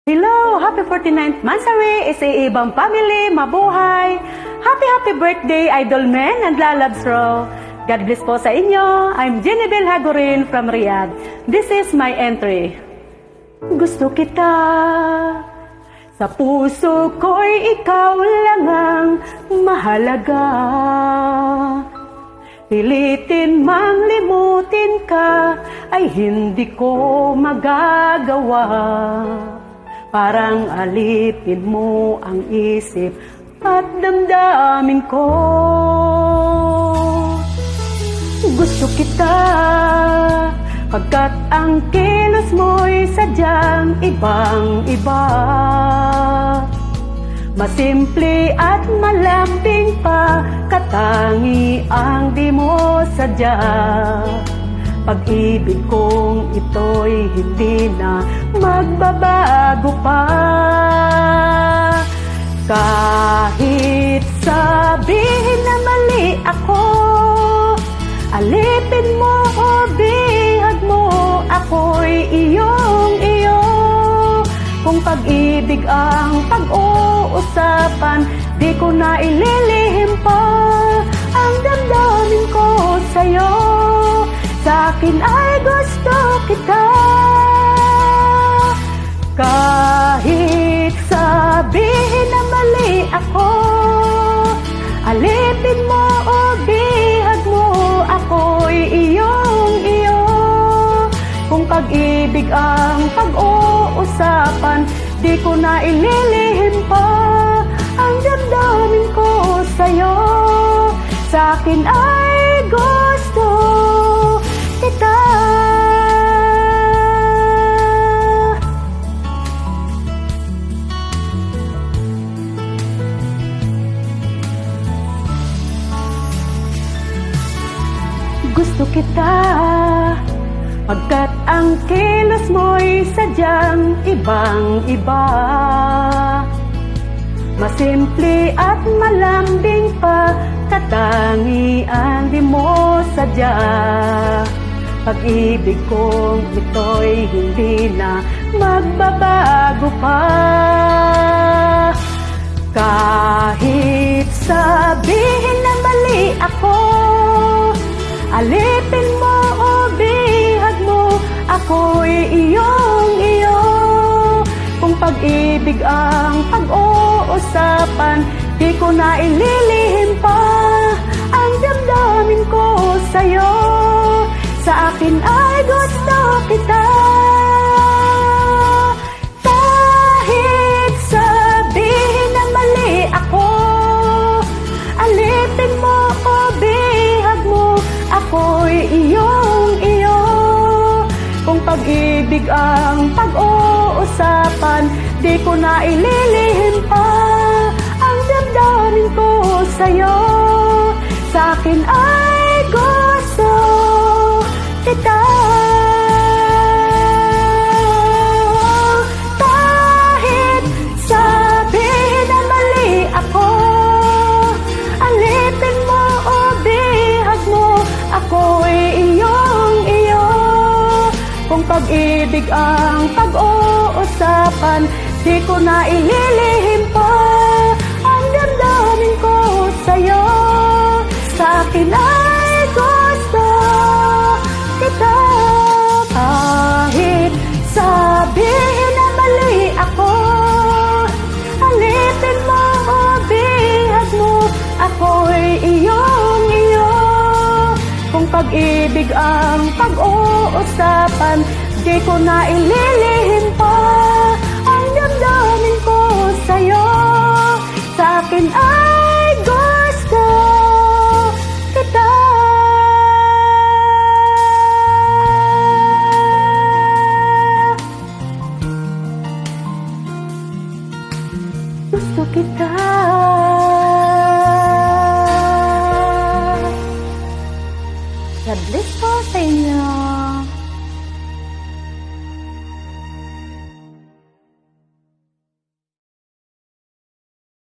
Hello! Happy 49th Mansari! Isa-ibang family, mabuhay! Happy birthday, Idol Men and Lalabs Row! God bless po sa inyo! I'm Jennifer Hagorin from Riyadh. This is my entry. Gusto kita, sa puso ko'y ikaw lang ang mahalaga. Pilitin mang limutin ka, ay hindi ko magagawa. Parang alipin mo ang isip at damdamin ko. Gusto kita, pagkat ang kilos mo'y sadyang ibang-iba. Masimple at malambing pa, katangi ang di mo sadya. Pag-ibig kong ito'y hindi na magbabago pa. Kahit sabihin na mali ako, alipin mo o bihag mo, ako'y iyong-iyo. Kung pag-ibig ang pag-uusapan, di ko na ililihim pa ang damdamin ko sa'yo. Sa'kin ay gusto kita. Kahit sabihin na mali ako, alipin mo o bihag mo, ako'y iyong-iyo. Kung pag-ibig ang pag-uusapan, di ko na ililihim pa ang damdamin ko sa'yo. Sa'kin ay gusto kita. Gusto kita, pagkat ang kilos mo'y sadyang ibang-iba. Masimple at malambing pa, katangian di mo sadya. Pag-ibig kong ito'y hindi na magbabago pa. Kahit sabihin na mali ako, alipin mo o bihag mo, ako'y iyong-iyo. Kung pag-ibig ang pag-uusapan, di ko na ililihim pa ang damdamin ko sa'yo. Sa akin ay gusto kita. Kahit sabihin na mali ako, alipin mo o bihag mo, ako'y iyong-iyo. Kung pag-ibig ang pag-uusapan, di ko na ililihim pa ang damdamin ko sa'yo. Sa'kin ay gusto kita. Kahit sabihin na mali ako, alipin mo o bihag mo, ako'y iyong-iyo. Kung pag-ibig ang pag-uusapan, di ko na ililihim pa ang damdamin ko sa'yo. Sa'kin ay gusto kita. Kahit sabihin na mali ako, alipin mo o bihag mo, ako'y iyong-iyo. Kung pag-ibig ang pag-uusapan, di ko na ililihim pa ang damdamin ko sa'yo. Sa'kin ay